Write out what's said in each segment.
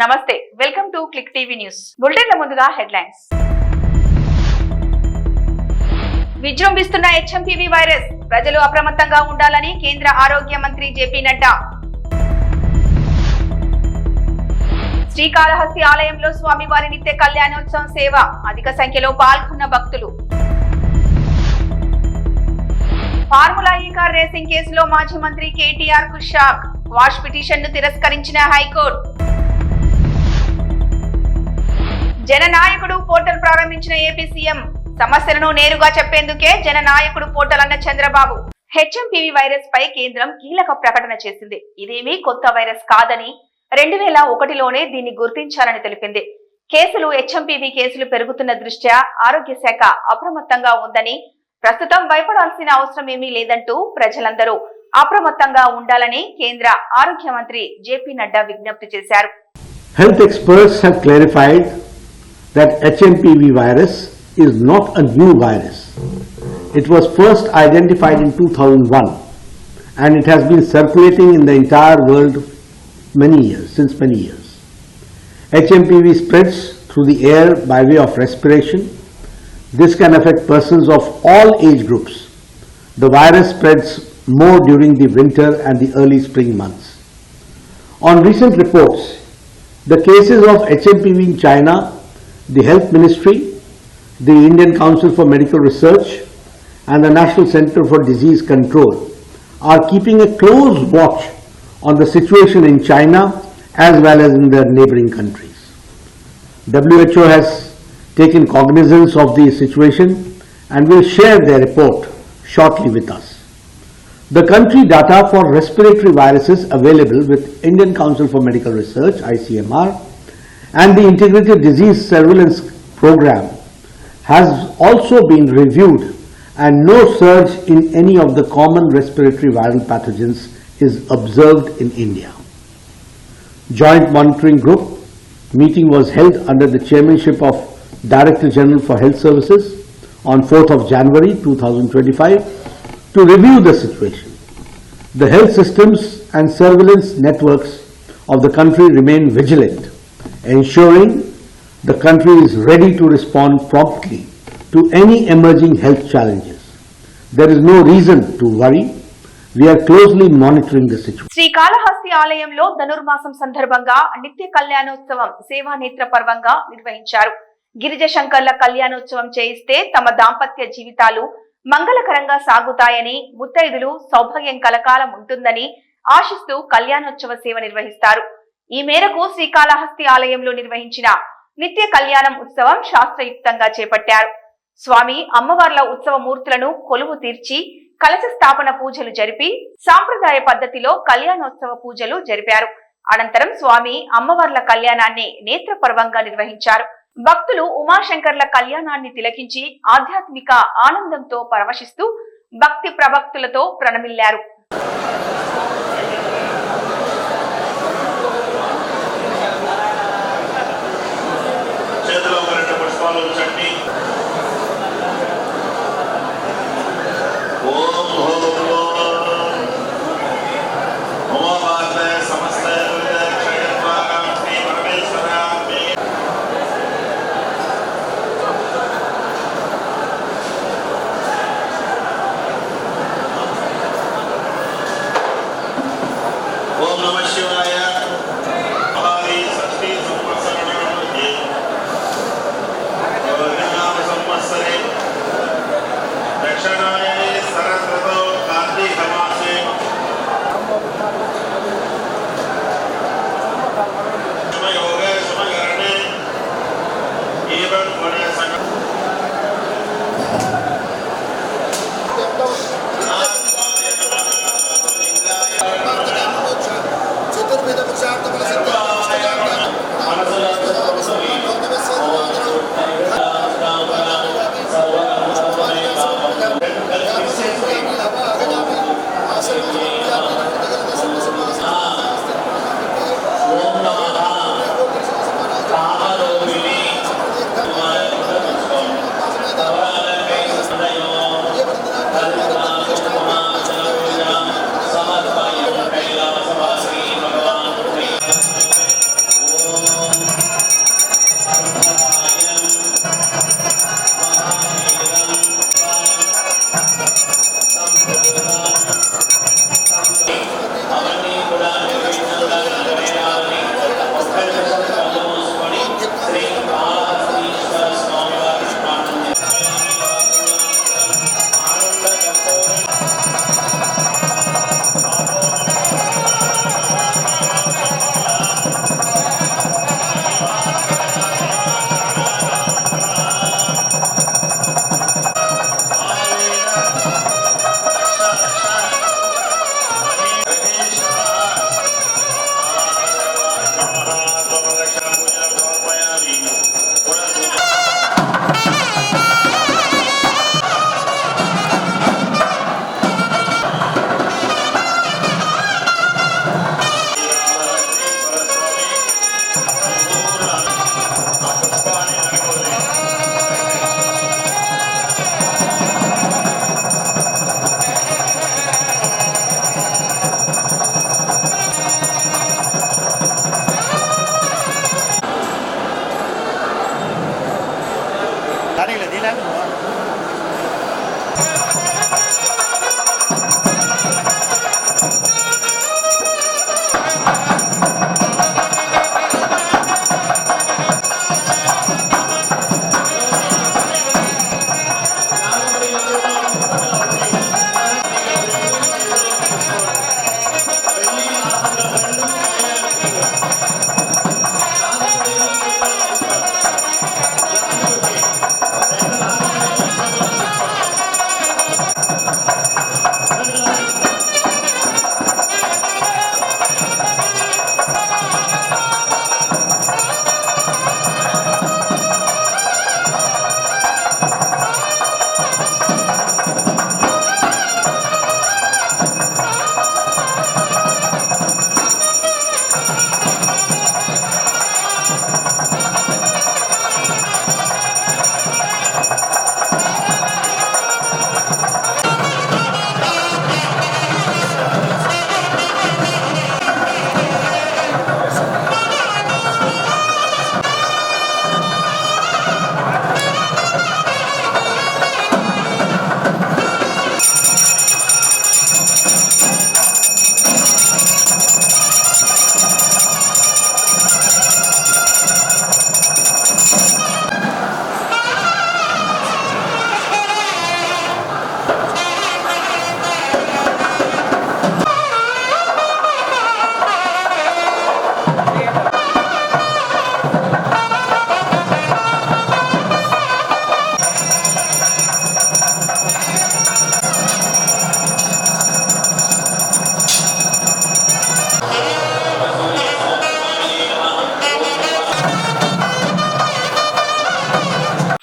నమస్తే, welcome to Click TV news. బులెటిన్ల ముందుగా హెడ్లైన్స్. విజృంభిస్తున్న హెచ్ఎంపీవీ వైరస్, ప్రజలు అప్రమత్తంగా ఉండాలని కేంద్ర ఆరోగ్య మంత్రి జేపీ నడ్డా. శ్రీకాళహస్తి ఆలయంలో స్వామివారి నిత్య కళ్యాణోత్సవం సేవ, అధిక సంఖ్యలో పాల్గొన్న భక్తులు. ఫార్ములా ఈ కార్ రేసింగ్ కేసులో మాజీ మంత్రి కేటీఆర్ కు షాక్, వాష్ పిటిషన్ ను తిరస్కరించిన హైకోర్టు. జననాయకుడు పోర్టల్ ప్రారంభించిన ఏపీ సీఎం, సమస్యలను నేరుగా చెప్పేందుకే జననాయకుడు పోర్టల్ అన్న చంద్రబాబు. హెచ్ఎంపీవీ వైరస్ పై కేంద్రం కీలక ప్రకటన చేసింది. ఇదేమీ కొత్త వైరస్ కాదని 2001లోనే దీన్ని గుర్తించారని తెలిపింది. కేసులు హెచ్ఎంపీవీ కేసులు పెరుగుతున్న దృష్ట్యా ఆరోగ్య శాఖ అప్రమత్తంగా ఉందని, ప్రస్తుతం భయపడాల్సిన అవసరం ఏమీ లేదంటూ ప్రజలందరూ అప్రమత్తంగా ఉండాలని కేంద్ర ఆరోగ్య మంత్రి జేపీ నడ్డా విజ్ఞప్తి చేశారు. Health experts have clarified that HMPV virus is not a new virus. It was first identified in 2001 and it has been circulating in the entire world since many years. HMPV spreads through the air by way of respiration. This can affect persons of all age groups. The virus spreads more during the winter and the early spring months. On recent reports, the cases of HMPV in China, the Health Ministry, the Indian Council for Medical Research and the National Center for Disease Control are keeping a close watch on the situation in China as well as in the neighboring countries. WHO has taken cognizance of the situation and will share their report shortly with us. The country data for respiratory viruses available with Indian Council for Medical Research (ICMR) and the Integrated Disease Surveillance Program has also been reviewed and no surge in any of the common respiratory viral pathogens is observed in India. Joint Monitoring Group meeting was held under the chairmanship of Director General for Health Services on 4th of January 2025 to review the situation. The health systems and surveillance networks of the country remain vigilant, ensuring the country is ready to respond promptly to any emerging health challenges. There is no reason to worry. We are closely monitoring the situation. Srikalahasti ఆలయంలో ధనుర్మాసం సందర్భంగా నిత్య కళ్యాణోత్సవం సేవా నేత్ర పర్వంగా నిర్వహించారు. గిరిజ శంకర్ల కళ్యాణోత్సవం చేయిస్తే తమ దాంపత్య జీవితాలు మంగళకరంగా సాగుతాయని, ముత్తైదులు సౌభాగ్యం కలకాలం ఉంటుందని ఆశిస్తూ కళ్యాణోత్సవ సేవ నిర్వహిస్తారు. ఈ మేరకు శ్రీకాళహస్తి ఆలయంలో నిర్వహించిన నిత్య కళ్యాణం ఉత్సవం శాస్త్రయుక్తంగా చేపట్టారు. స్వామి అమ్మవార్ల ఉత్సవ మూర్తులను కొలువు తీర్చి కలశ స్థాపన పూజలు జరిపి సాంప్రదాయ పద్ధతిలో కళ్యాణోత్సవ పూజలు జరిపారు. అనంతరం స్వామి అమ్మవార్ల కళ్యాణాన్ని నేత్ర పర్వంగా నిర్వహించారు. భక్తులు ఉమాశంకర్ల కళ్యాణాన్ని తిలకించి ఆధ్యాత్మిక ఆనందంతో పరవశిస్తూ భక్తి ప్రభక్తులతో ప్రణమిల్లారు.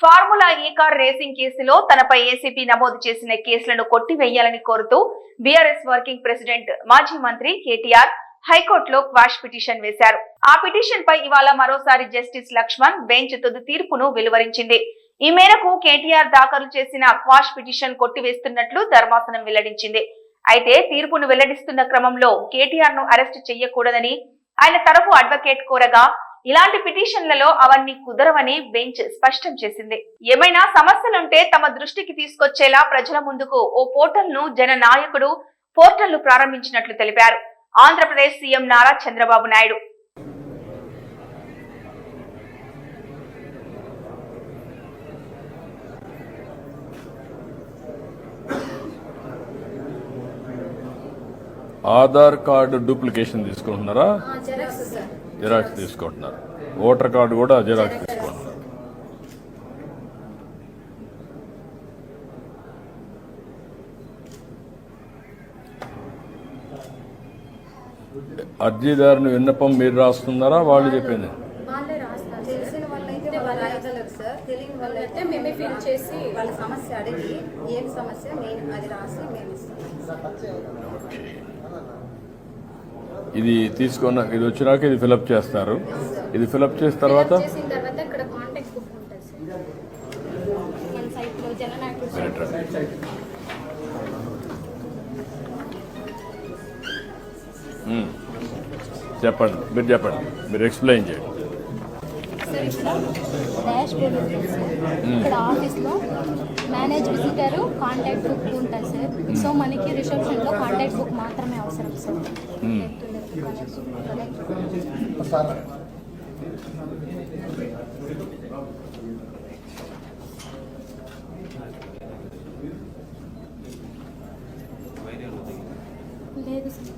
ఫార్ములా ఈ కార్ రేసింగ్ కేసులో తనపై ఏసీపీ నమోదు చేసిన కేసులను కొట్టివేయాలని కోరుతూ బీఆర్ఎస్ వర్కింగ్ ప్రెసిడెంట్ మాజీ మంత్రి కేటీఆర్ హైకోర్టులో క్వాష్ పిటిషన్ వేశారు. ఆ పిటిషన్ పై ఇవాళ మరోసారి జస్టిస్ లక్ష్మణ్ బెంచ్ తుది తీర్పును వెలువరించింది. ఈ మేరకు కేటీఆర్ దాఖలు చేసిన క్వాష్ పిటిషన్ కొట్టివేస్తున్నట్లు ధర్మాసనం వెల్లడించింది. అయితే తీర్పును వెల్లడిస్తున్న క్రమంలో కేటీఆర్ ను అరెస్టు చేయకూడదని ఆయన తరఫు అడ్వకేట్ కోరగా ఇలాంటి పిటిషన్లలో అవన్నీ కుదరవని బెంచ్ స్పష్టం చేసింది. ఏమైనా సమస్యలుంటే తమ దృష్టికి తీసుకొచ్చేలా ప్రజల ముందుకు ఓ పోర్టల్ ను జననాయకుడు పోర్టల్ ను ప్రారంభించినట్లు తెలిపారు Andhra Pradesh CM Nara Chandrababu Naidu. Aadhaar card duplication తీసుకుంటున్నారా? జిరాక్స్ తీసుకుంటున్నారు. ఓటర్ కార్డు కూడా జిరాక్స్ తీసుకుంటున్నారు. అర్జీదారుని విన్నపం మీరు రాస్తున్నారా? వాళ్ళు చెప్పింది వాళ్ళే రాస్తారు. తెలిసిన వాళ్ళైతే వాళ్ళు రాయగలరు సార్. తెలియని వాళ్ళైతే మేమే ఫిల్ చేసి వాళ్ళ సమస్య అడిగి ఏం సమస్య నేను అది రాసి మేము ఇస్తాం. ఇది తీసుకున్న ఇది వచ్చినాక ఇది ఫిలప్ చేస్తారు. ఇది ఫిలప్ చేసిన తర్వాత చేసిన తర్వాత ఇక్కడ కాంటాక్ట్ బుక్ ఉంటుంది సార్. మన సైట్లో జననాయకుడు చెప్పండి, మీరు చెప్పండి, మీరు ఎక్స్ప్లెయిన్ చేయండి. సార్ ఇక్కడ డాష్ బోర్డ్ ఉంటుంది సార్. ఇక్కడ ఆఫీస్లో మేనేజ్ విజిటర్ కాంటాక్ట్ బుక్ ఉంటుంది సార్. సో మనకి రిసెప్షన్లో కాంటాక్ట్ బుక్ మాత్రమే అవసరం సార్. లేదు సార్.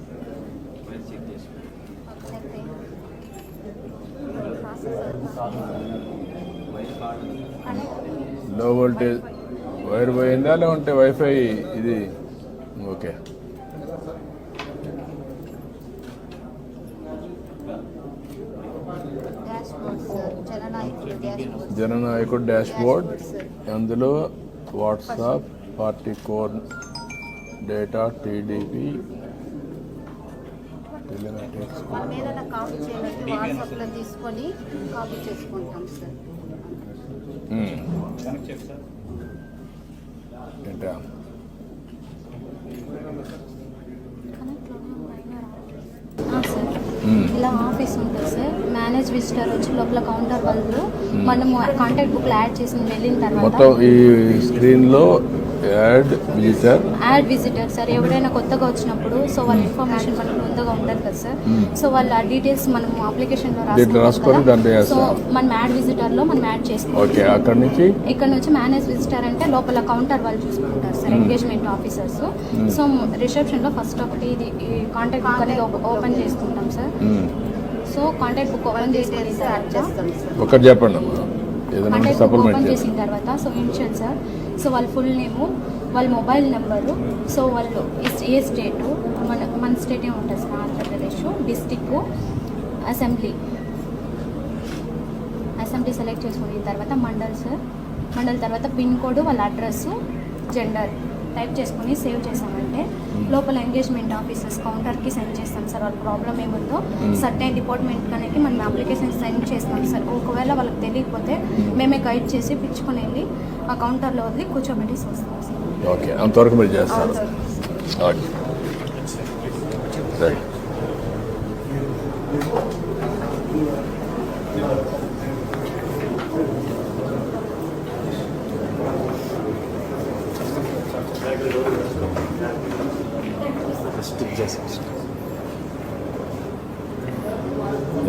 లో వోల్టేజ్ వైర్ పోయిందా లేకుంటే వైఫై ఇది ఓకే. జననాయకుడు డాష్ బోర్డ్, అందులో WhatsApp, party core data, TDP, telematics copy చేయాలంటే వాట్సాప్లో తీసుకొని కాపీ చేసుకుంటాం సార్. ఏంటా సార్ ఇలా ఆఫీస్ ఉంటుంది సార్. మేనేజ్ విజిటర్ వచ్చి లోపల కౌంటర్ వాళ్ళు మనము కాంటాక్ట్ బుక్ లో యాడ్ చేసి వెళ్ళిన తర్వాత మొత్తం ఈ స్క్రీన్ లో యాడ్ విజిటర్ సార్ ఎవరైనా కొత్తగా వచ్చినప్పుడు సో వాళ్ళ ఇన్ఫర్మేషన్ మనకు ముందుగా ఉంటుంది కదా సార్. సో వాళ్ళ డీటెయిల్స్ మనము అప్లికేషన్ లో రాసుకొని దాంట్లో సో మనం యాడ్ విజిటర్ లో మనం యాడ్ చేసుకోవాలి. ఇక్కడ నుంచి మేనేజ్ విజిటర్ అంటే లోపల కౌంటర్ వాళ్ళు చూసుకుంటారు sir, engagement officers. So reception లో ఫస్ట్ ఒకటి ఇది కాంటాక్ట్ బుక్ అనేది ఓపెన్ చేసుకుంటాం sir. So contact book open చేసుకుని ఒకటి చెప్పండి. కాంటాక్ట్ బుక్ ఓపెన్ చేసిన తర్వాత సో ఇనిషియల్ సార్, సో వాళ్ళ ఫుల్ నేము, వాళ్ళ మొబైల్ నెంబరు, సో వాళ్ళు ఏ స్టేటు, మన స్టేటే ఉంటుంది sir Andhra Pradesh, district, assembly select చేసుకున్న తర్వాత మండల్ సార్, మండల్ తర్వాత పిన్ కోడ్, వాళ్ళ అడ్రస్, జెండర్ టైప్ చేసుకుని సేవ్ చేసామంటే లోపల ఎంగేజ్మెంట్ ఆఫీసర్స్ కౌంటర్కి సెండ్ చేస్తాం సార్. వాళ్ళ ప్రాబ్లం ఏముందో సర్టైన్ డిపార్ట్మెంట్ అనేది మనం అప్లికేషన్ సెండ్ చేస్తాం సార్. ఒకవేళ వాళ్ళకి తెలియకపోతే మేమే గైడ్ చేసి పిచ్చుకొని వెళ్ళి ఆ కౌంటర్లో వదిలి కూర్చోబెట్టి వస్తాం సార్. ఓకే, అంతవరకు మీరు చేస్తారు.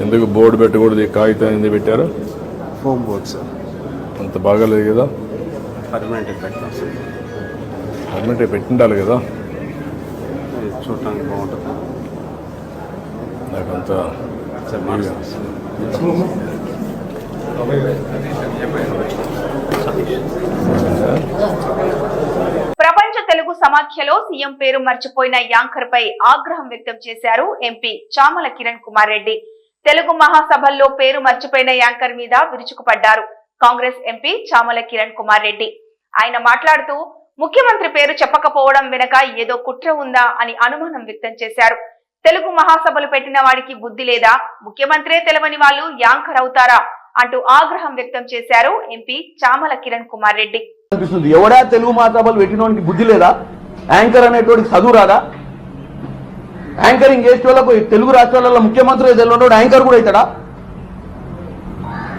ఎందుకు బోర్డు పెట్టకూడదు? కాగితం ఎందుకు పెట్టారు? Foam board sir. అంత బాగాలేదు కదా? పర్మనెంట్ పెట్టాం సార్. పర్మనెంట్ పెట్టిండాలి కదా, చూడటానికి బాగుంటుంది. నాకంత ప్రపంచ తెలుగు సమాఖ్యలో సీఎం పేరు మర్చిపోయిన యాంకర్ పై ఆగ్రహం వ్యక్తం చేశారు ఎంపీ చామల కిరణ్ కుమార్ రెడ్డి. తెలుగు మహాసభల్లో పేరు మర్చిపోయిన యాంకర్ మీద విరుచుకుపడ్డారు కాంగ్రెస్ ఎంపీ చామల కిరణ్ కుమార్ రెడ్డి. ఆయన మాట్లాడుతూ ముఖ్యమంత్రి పేరు చెప్పకపోవడం వెనక ఏదో కుట్ర ఉందా అని అనుమానం వ్యక్తం చేశారు. తెలుగు మహాసభలు పెట్టిన వాడికి బుద్ధి లేదా? ముఖ్యమంత్రే తెలవని వాళ్ళు యాంకర్ అవుతారా అంటూ ఆగ్రహం వ్యక్తం చేశారు ఎంపీ చామల కిరణ్ కుమార్ రెడ్డి. ఎవడా తెలుగు మహాసభలు పెట్టినోడికి బుద్ధి లేదా? యాంకర్ అనేటోడికి చదువు రాదా? యాంకరింగ్ చేసే వాళ్ళకు తెలుగు రాష్ట్రాలలో ముఖ్యమంత్రి తెలియనోడు యాంకర్ కూడా అవుతాడా?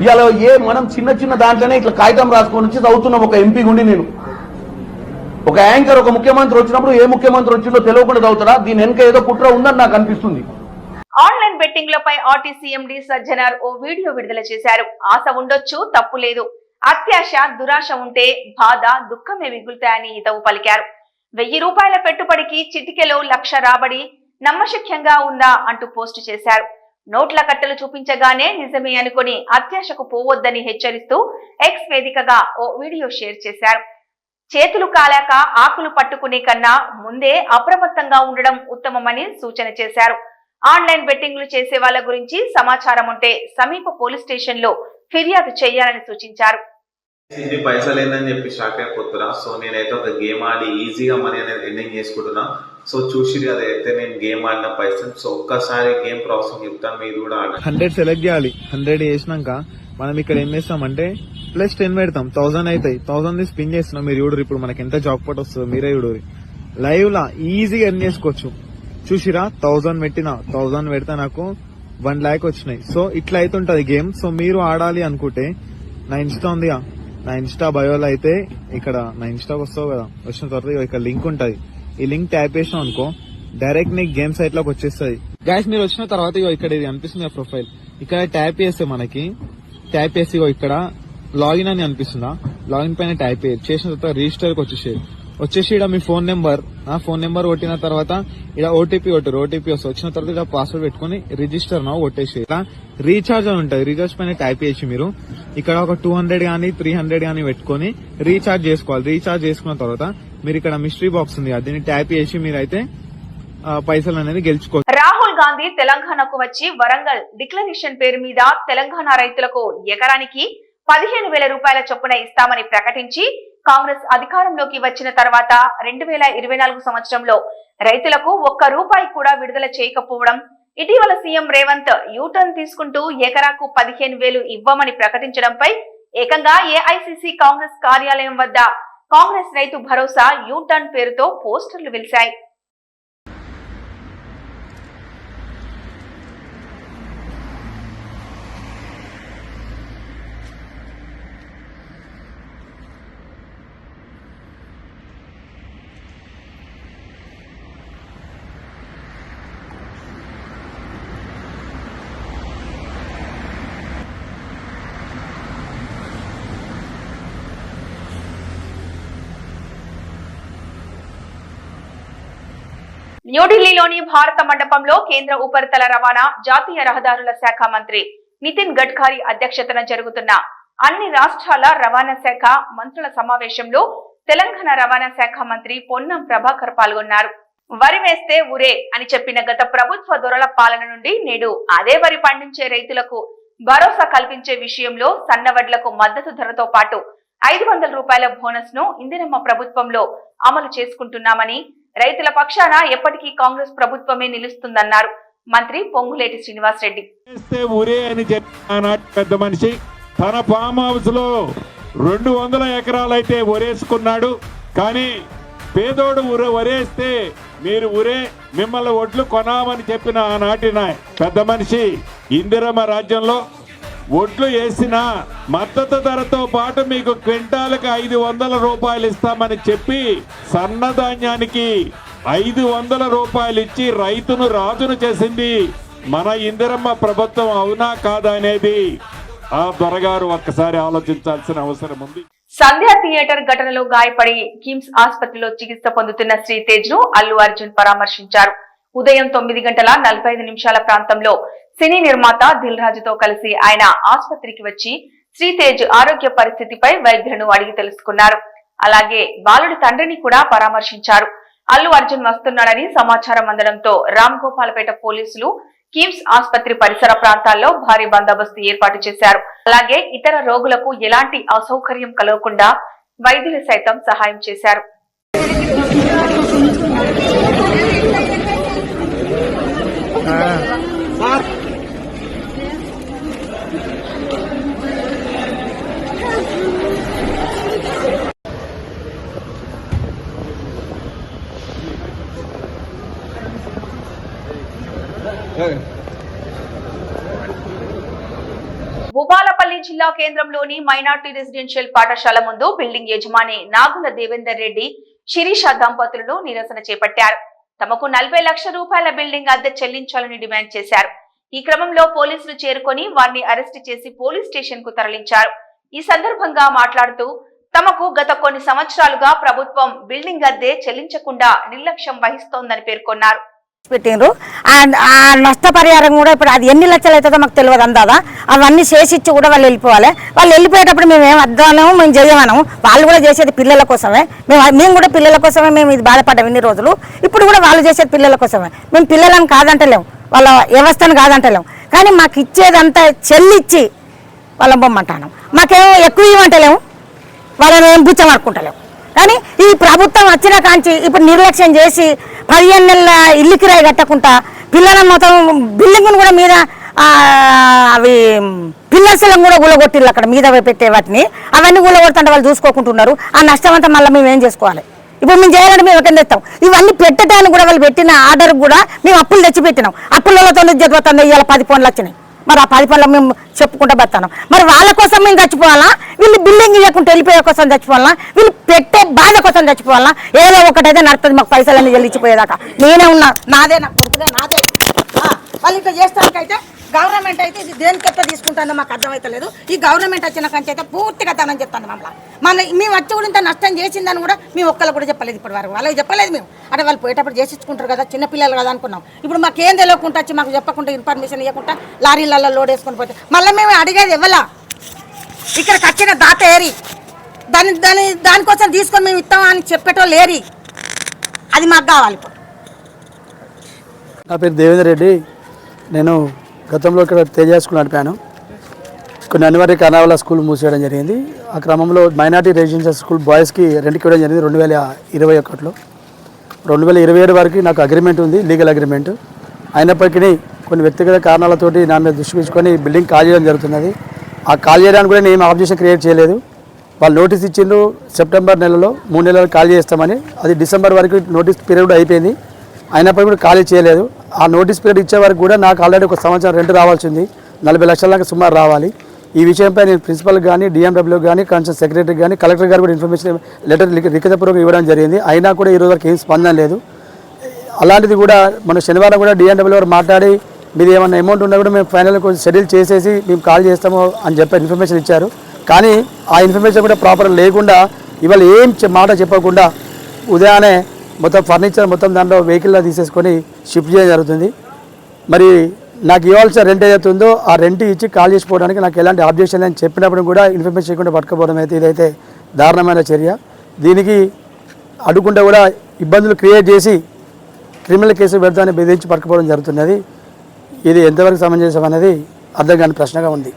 ఇవాళ మనం చిన్న చిన్న దాంట్లోనే ఇట్లా కాగితం రాసుకొని వచ్చి చదువుతున్నాం. ఒక ఎంపీ గుండి నేను ఒక యాంకర్ ఒక ముఖ్యమంత్రి వచ్చినప్పుడు ఏ ముఖ్యమంత్రి వచ్చిందో తెలియకుండా చదువుతాడా? దీని వెనక ఏదో కుట్ర ఉందని నాకు అనిపిస్తుంది. ఆన్లైన్ బెట్టింగ్ లపై ఆర్టీసీ ఎండీ సజ్జనార్ ఓ వీడియో విడుదల చేశారు. ఆశ ఉండొచ్చు, తప్పు లేదు. అత్యాశ, దురాశ ఉంటే బాధ, దుఃఖమే మిగులుతాయని హితవు పలికారు. 1000 రూపాయల పెట్టుబడికి చిటికెలో 1,00,000 రాబడి నమ్మశక్యంగా ఉందా అంటూ పోస్టు చేశారు. నోట్ల కట్టలు చూపించగానే నిజమే అనుకుని అత్యాశకు పోవద్దని హెచ్చరిస్తూ ఎక్స్ వేదికగా ఓ వీడియో షేర్ చేశారు. చేతులు కాలాక ఆకులు పట్టుకునే కన్నా ముందే అప్రమత్తంగా ఉండడం ఉత్తమమని సూచన చేశారు. ఆన్లైన్ బెట్టింగ్లు చేసే వాళ్ళ గురించి సమాచారం ఉంటే సమీప పోలీస్ స్టేషన్ లో ఫిర్యాదు చేయాలని సూచించారు. ఇది పైసలు ఏందని చెప్పి షాక్ అయిపోతున్నా. సో నేనైతే ఒక గేమ్ ఆడి ఈజీగా మనీ అనేది ఎర్నింగ్ చేసుకుంటున్నా. సో చూసి కదా అయితే నేను గేమ్ ఆడిన పైసలు. సో ఒక్కసారి గేమ్ ప్రాసెస్ చెప్తాను, మీరు కూడా ఆడండి. 100 సెలెక్ట్ చేయాలి. 100 చేసినాక మనం ఇక్కడ ఏం చేస్తామంటే +10 పెడతాం, 1000 అవుతాయి. 1000 స్పిన్ చేస్తున్నాం. మీరు చూడరు ఇప్పుడు మనకి ఎంత జాక్ పాట్ వస్తుందో మీరే చూడరు. లైవ్ లా ఈజీగా ఎర్న్ చేసుకోవచ్చు. చూసిరా 1000 పెట్టినా, 1000 పెడితే నాకు 1 lakh వచ్చినాయి. సో ఇట్లా అయితే ఉంటది గేమ్. సో మీరు ఆడాలి అనుకుంటే నా ఇన్స్టా ఉందిగా, నా ఇన్స్టా బయోలో అయితే ఇక్కడ నా ఇన్స్టాకి వస్తావు కదా, వచ్చిన తర్వాత ఇక్కడ లింక్ ఉంటది. ఈ లింక్ ట్యాప్ చేసినాం అనుకో డైరెక్ట్ నీకు గేమ్ సైట్ లోకి వచ్చేస్తుంది. గైస్ మీరు వచ్చిన తర్వాత ఇక్కడ ఇది అనిపిస్తుంది ప్రొఫైల్, ఇక్కడ ట్యాప్ చేస్తే మనకి ట్యాప్ చేసి ఇక్కడ లాగిన్ అని అనిపిస్తుందా, లాగిన్ పైన ట్యాప్ చేసిన తర్వాత రిజిస్టర్ కి వచ్చేసి ఇక్కడ మీ ఫోన్ నెంబర్ కొట్టిన తర్వాత ఇక్కడ ఓటీపీ ఓటీపీ వస్తుంది. వచ్చిన తర్వాత ఇక్కడ పాస్వర్డ్ పెట్టుకుని రిజిస్టర్ నా కొట్టేసి ఇలా రీఛార్జ్ అని ఉంటుంది. రీఛార్జ్ పైన టైప్ చేసి మీరు ఇక్కడ ఒక 200 గానీ 300 గానీ పెట్టుకుని రీఛార్జ్ చేసుకోవాలి. రీఛార్జ్ చేసుకున్న తర్వాత మీరు ఇక్కడ మిస్టరీ బాక్స్ ఉంది, దీన్ని ట్యాప్ చేసి మీరైతే పైసలు అనేది గెలుచుకోవచ్చు. రాహుల్ గాంధీ తెలంగాణకు వచ్చి వరంగల్ డిక్లరేషన్ పేరు మీద తెలంగాణ రైతులకు ఎకరానికి 15,000 రూపాయల చొప్పున ఇస్తామని ప్రకటించి కాంగ్రెస్ అధికారంలోకి వచ్చిన తర్వాత 2024 సంవత్సరంలో రైతులకు ₹1 కూడా విడుదల చేయకపోవడం, ఇటీవల సీఎం రేవంత్ యూటర్న్ తీసుకుంటూ ఎకరాకు 15,000 ఇవ్వమని ప్రకటించడంపై ఏకంగా ఏఐసిసి కాంగ్రెస్ కార్యాలయం వద్ద కాంగ్రెస్ రైతు భరోసా యూటర్న్ పేరుతో పోస్టర్లు వెలిశాయి. న్యూఢిల్లీలోని భారత మండపంలో కేంద్ర ఉపరితల రవాణా జాతీయ రహదారుల శాఖ మంత్రి నితిన్ గడ్కరీ అధ్యక్షతన జరుగుతున్న అన్ని రాష్ట్రాల రవాణా శాఖ మంత్రుల సమావేశంలో తెలంగాణ రవాణా శాఖ మంత్రి పొన్నం ప్రభాకర్ పాల్గొన్నారు. వరి వేస్తే ఉరే అని చెప్పిన గత ప్రభుత్వ దొరల పాలన నుండి నేడు అదే వరి పండించే రైతులకు భరోసా కల్పించే విషయంలో సన్నవడ్లకు మద్దతు ధరతో పాటు 500 రూపాయల బోనస్ ను ఇందిరమ్మ ప్రభుత్వంలో అమలు చేసుకుంటున్నామని, రైతుల పక్షాన ఎప్పటికీ కాంగ్రెస్ ప్రభుత్వమే నిలుస్తుందన్నారు మంత్రి పొంగులేటి శ్రీనివాసరెడ్డి. పెద్ద మనిషి తన ఫామ్ హౌస్ లో 200 ఎకరాలైతే ఒరేసుకున్నాడు. కానీ పేదోడు వరేస్తే మీరు మిమ్మల్ని ఒడ్లు కొనామని చెప్పిన ఆనాటి పెద్ద మనిషి ఇందిరమ్మ రాజ్యంలో ఒడ్లు వేసిన మద్దతు ధరతో పాటు మీకు క్వింటాలకు 500 రూపాయలు ఇస్తామని చెప్పి సన్నధాన్యానికి 500 రూపాయలు ఇచ్చి రైతును రాజును చేసింది మన ఇందిరమ్మ ప్రభుత్వం. అవునా కాదా అనేది ఆ దొరగారు ఒక్కసారి ఆలోచించాల్సిన అవసరం ఉంది. సంధ్యా థియేటర్ ఘటనలో గాయపడి కిమ్స్ ఆసుపత్రిలో చికిత్స పొందుతున్న శ్రీతేజ్ ను అల్లు అర్జున్ పరామర్శించారు. ఉదయం 9:45 ప్రాంతంలో సినీ నిర్మాత దిల్ రాజుతో కలిసి ఆయన ఆసుపత్రికి వచ్చి శ్రీతేజ్ ఆరోగ్య పరిస్థితిపై వైద్యులను అడిగి తెలుసుకున్నారు. అలాగే బాలుడి తండ్రిని కూడా పరామర్శించారు. అల్లు అర్జున్ వస్తున్నాడని సమాచారం అందడంతో రామ్ గోపాల్పేట పోలీసులు కిమ్స్ ఆసుపత్రి పరిసర ప్రాంతాల్లో భారీ బందోబస్తు ఏర్పాటు చేశారు. అలాగే ఇతర రోగులకు ఎలాంటి అసౌకర్యం కలగకుండా వైద్యులు సైతం సహాయం చేశారు. భూపాలపల్లి జిల్లా కేంద్రంలోని మైనార్టీ రెసిడెన్షియల్ పాఠశాల ముందు బిల్డింగ్ యజమాని నాగుల దేవేందర్ రెడ్డి, శిరీష దంపతులను నిరసన చేపట్టారు. తమకు 40 లక్షల రూపాయల బిల్డింగ్ అద్దె చెల్లించాలని డిమాండ్ చేశారు. ఈ క్రమంలో పోలీసులు చేరుకొని వారిని అరెస్టు చేసి పోలీస్ స్టేషన్ కు తరలించారు. ఈ సందర్భంగా మాట్లాడుతూ తమకు గత కొన్ని సంవత్సరాలుగా ప్రభుత్వం బిల్డింగ్ అద్దె చెల్లించకుండా నిర్లక్ష్యం వహిస్తోందని పేర్కొన్నారు. పెట్టిండ్రు. ఆ నష్టపరిహారం కూడా ఇప్పుడు అది ఎన్ని లక్షలు అవుతుందో మాకు తెలియదు అందాదా. అవన్నీ చేసిచ్చి కూడా వాళ్ళు వెళ్ళిపోవాలి. వాళ్ళు వెళ్ళిపోయేటప్పుడు మేము ఏం అద్దాము, మేము చేయమనము. వాళ్ళు కూడా చేసేది పిల్లల కోసమే. మేము కూడా పిల్లల కోసమే మేము ఇది బాధపడ్డాం ఇన్ని రోజులు. ఇప్పుడు కూడా వాళ్ళు చేసేది పిల్లల కోసమే. మేము పిల్లలను కాదంటలేము, వాళ్ళ వ్యవస్థను కాదంటలేము. కానీ మాకు ఇచ్చేదంతా చెల్లిచ్చి వాళ్ళని బొమ్మంటాను. మాకేమో ఎక్కువ ఇవ్వమంటలేము, వాళ్ళని ఏం బుచ్చమనుకుంటలేము. కానీ ఈ ప్రభుత్వం వచ్చిన కాంచి ఇప్పుడు నిర్లక్ష్యం చేసి 15 నెలల ఇల్లు కిరాయి కట్టకుండా పిల్లల మొత్తం బిల్డింగ్ను కూడా మీద అవి పిల్లర్స్లను కూడా గులగొట్టిళ్ళు అక్కడ మీద పెట్టే వాటిని అవన్నీ గులగొడుతుంటే వాళ్ళు చూసుకోకుంటున్నారు. ఆ నష్టం అంతా మళ్ళీ మేము ఏం చేసుకోవాలి? ఇప్పుడు మేము చేయాలంటే మేము ఎక్కడ తెస్తాం? ఇవన్నీ పెట్టడానికి కూడా వాళ్ళు పెట్టిన ఆర్డర్ కూడా మేము అప్పులు తెచ్చి పెట్టినాం. అప్పులతో జరుగుతుంది. ఇవాళ 10 పనులు వచ్చినాయి. మరి ఆ 10 పనులు మేము చెప్పుకుంటూ బతాను. మరి వాళ్ళ కోసం మేము చచ్చిపోవాలా? వీళ్ళు బిల్డింగ్ ఇవ్వకుండా వెళ్ళిపోయే కోసం చచ్చిపోవాలా? వీళ్ళు పెట్టే బాధ కోసం చచ్చిపోవాలా? ఏదో ఒకటైతే నడుతుంది. మాకు పైసలన్నీ చెల్లించిపోయేదాకా నేనే ఉన్నా. నాదే, నా కొడుకుదే, నాదే. వాళ్ళు ఇట్లా చేస్తానికైతే గవర్నమెంట్ అయితే ఇది దేనికెత్త తీసుకుంటానో మాకు అర్థమవుతలేదు. ఈ గవర్నమెంట్ వచ్చిన కంచి అయితే పూర్తిగా తనని చెప్తాను. మేము వచ్చి కూడా ఇంత నష్టం చేసిందని కూడా మేము ఒక్కళ్ళు కూడా చెప్పలేదు. ఇప్పటి వరకు వాళ్ళకి చెప్పలేదు మేము. అంటే వాళ్ళు పోయేటప్పుడు చేసించుకుంటారు కదా, చిన్నపిల్లలు కదా అనుకున్నాం. ఇప్పుడు మాకేం తెలియకుండా వచ్చి మాకు చెప్పకుండా ఇన్ఫర్మేషన్ ఇవ్వకుండా లారీలలో లోడ్ వేసుకొని పోతే మళ్ళీ మేము అడిగేది ఇవ్వాలా? ఇక్కడికి వచ్చిన దాత ఏరి దానికోసం తీసుకొని మేము ఇస్తామా అని చెప్పేటోళ్ళు ఏరి. అది మాకు కావాలి. ఇప్పుడు నా పేరు దేవేందర్ రెడ్డి. నేను గతంలో ఇక్కడ తేజ స్కూల్ నడిపాను. కొన్ని అనివార్య కారణాల వల్ల స్కూల్ మూసేయడం జరిగింది. ఆ క్రమంలో మైనార్టీ రెసిడెన్షియల్ స్కూల్ బాయ్స్కి రెంట్కి ఇవ్వడం జరిగింది 2021లో. 2027 వరకు నాకు అగ్రిమెంట్ ఉంది, లీగల్ అగ్రిమెంట్. అయినప్పటికీ కొన్ని వ్యక్తిగత కారణాలతోటి నా మీద దృష్టి పెంచుకొని బిల్డింగ్ కాల్ చేయడం జరుగుతున్నది. ఆ కాల్ చేయడానికి కూడా నేను ఆబ్జెక్షన్ క్రియేట్ చేయలేదు. వాళ్ళు నోటీస్ ఇచ్చిండ్రు సెప్టెంబర్ నెలలో 3 నెలలు ఖాళీ చేస్తామని. అది డిసెంబర్ వరకు నోటీస్ పీరియడ్ అయిపోయింది. అయినప్పటికీ కూడా ఖాళీ చేయలేదు. ఆ నోటీస్ పీరియడ్ ఇచ్చే వరకు కూడా నాకు ఆల్రెడీ 1 సంవత్సరం రెంట్ రావాల్సింది. 40 లక్షల దాకా సుమారు రావాలి. ఈ విషయంపై నేను ప్రిన్సిపల్ కానీ, డిఎండబ్ల్యూ కానీ, కన్సర్న్ సెక్రటరీ కానీ, కలెక్టర్ గారు కూడా ఇన్ఫర్మేషన్ లెటర్ లిఖితపూర్వకంగా ఇవ్వడం జరిగింది. అయినా కూడా ఈ రోజు వరకు ఏం స్పందన లేదు. అలాంటిది కూడా మన శనివారం కూడా డిఎండబ్ల్యూ గారు మాట్లాడి మీరు ఏమన్నా అమౌంట్ ఉన్నా కూడా మేము ఫైనల్ కొంచెం షెడ్యూల్ చేసేసి మేము కాల్ చేస్తాము అని చెప్పి ఇన్ఫర్మేషన్ ఇచ్చారు. కానీ ఆ ఇన్ఫర్మేషన్ కూడా ప్రాపర్ లేకుండా ఇవాళ ఏం మాట చెప్పకుండా ఉదయాన్నే మొత్తం ఫర్నిచర్ మొత్తం దాంట్లో వెహికల్లో తీసేసుకొని షిఫ్ట్ చేయడం జరుగుతుంది. మరి నాకు ఇవ్వాల్సిన రెంట్ ఏదైతే ఉందో ఆ రెంట్ ఇచ్చి కాల్ చేసిపోవడానికి నాకు ఎలాంటి ఆబ్జెక్షన్ అని చెప్పినప్పుడు కూడా ఇన్ఫర్మేషన్ చేయకుండా పట్టుకుపోవడం అయితే ఇదైతే దారుణమైన చర్య. దీనికి అడ్డుకుంటే కూడా ఇబ్బందులు క్రియేట్ చేసి క్రిమినల్ కేసు పెడతామని బెదిరించి పట్టుకుపోవడం జరుగుతున్నది. ఇది ఎంతవరకు సమంజసం అనేది అర్థం కాని ప్రశ్నగా ఉంది.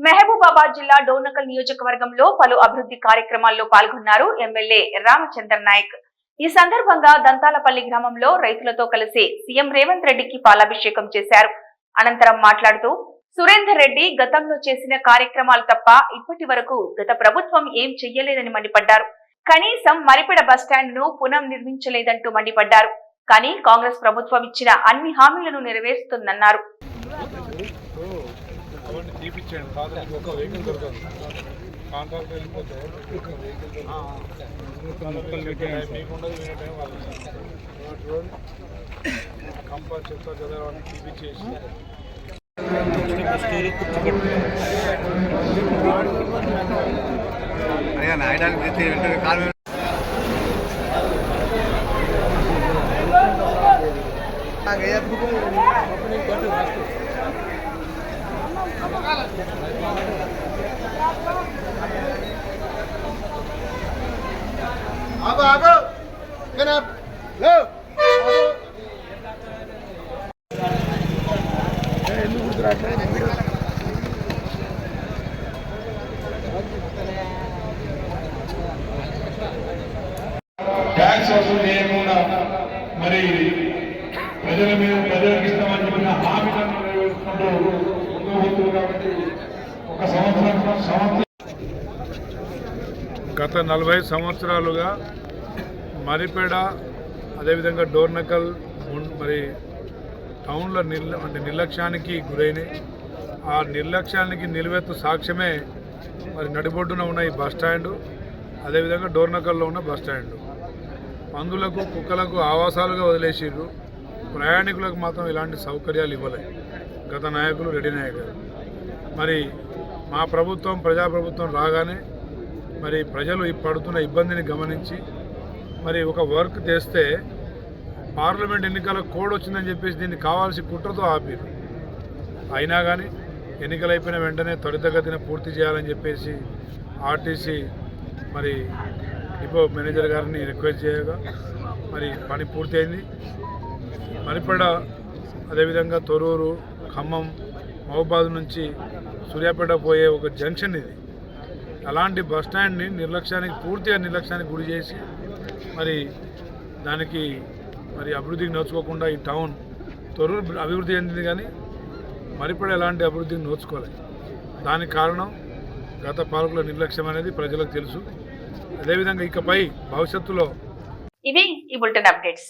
మహబూబాబాద్ జిల్లా డోర్నకల్ నియోజకవర్గంలో పలు అభివృద్ధి కార్యక్రమాల్లో పాల్గొన్నారు ఎమ్మెల్యే రామచంద్ర నాయక్. ఈ సందర్భంగా దంతాలపల్లి గ్రామంలో రైతులతో కలిసి సీఎం రేవంత్ రెడ్డికి పాలాభిషేకం చేశారు. అనంతరం మాట్లాడుతూ సురేందర్ రెడ్డి గతంలో చేసిన కార్యక్రమాలు తప్ప ఇప్పటి వరకు గత ప్రభుత్వం ఏం చెయ్యలేదని మండిపడ్డారు. కనీసం మరిపెడ బస్టాండ్ ను పునర్నిర్మించలేదంటూ మండిపడ్డారు. కానీ కాంగ్రెస్ ప్రభుత్వం ఇచ్చిన అన్ని హామీలను నెరవేరుస్తుందన్నారు. ట్యాక్స్ వసూలు చేయకుండా మరి ప్రజలకు ఇస్తామని చెప్పిన హామీలను నెరవేర్చుకుంటూ ముందుకు పోతుంది. కాబట్టి ఒక సంవత్సరం గత 40 సంవత్సరాలుగా మరిపేడ అదేవిధంగా డోర్నకల్ మరి టౌన్లో నిర్లక్ష్యానికి గురైనాయి. ఆ నిర్లక్ష్యానికి నిలువెత్తు సాక్ష్యమే మరి నడిబొడ్డున ఉన్న ఈ బస్టాండు, అదేవిధంగా డోర్నకల్లో ఉన్న బస్టాండు. పందులకు కుక్కలకు ఆవాసాలుగా వదిలేసిర్రు. ప్రయాణికులకు మాత్రం ఇలాంటి సౌకర్యాలు ఇవ్వలేదు గత నాయకులు, రెడ్డి నాయకులు. మరి మా ప్రభుత్వం, ప్రజాప్రభుత్వం రాగానే మరి ప్రజలు పడుతున్న ఇబ్బందిని గమనించి మరి ఒక వర్క్ చేస్తే పార్లమెంట్ ఎన్నికల కోడ్ వచ్చిందని చెప్పేసి దీన్ని కావాల్సి కుట్రతో ఆపారు. అయినా కానీ ఎన్నికలు అయిపోయిన వెంటనే త్వరితగతిన పూర్తి చేయాలని చెప్పేసి ఆర్టీసీ మరి డిపో మేనేజర్ గారిని రిక్వెస్ట్ చేయగా మరి పని పూర్తయింది. మరిపడ అదేవిధంగా తొర్రూరు, ఖమ్మం, మహబూబాద్ నుంచి సూర్యాపేట పోయే ఒక జంక్షన్ ఇది. అలాంటి బస్టాండ్ని పూర్తిగా నిర్లక్ష్యానికి గురి చేసి మరి దానికి మరి అభివృద్ధికి నోచుకోకుండా ఈ టౌన్ తొర్రూరు అభివృద్ధి చెందింది కానీ మరిపడ ఎలాంటి అభివృద్ధిని నోచుకోలేదు. దానికి కారణం గత పాలకుల నిర్లక్ష్యం అనేది ప్రజలకు తెలుసు. అదేవిధంగా ఇకపై భవిష్యత్తులో ఇవి ఈ బులెటిన్ అప్డేట్స్.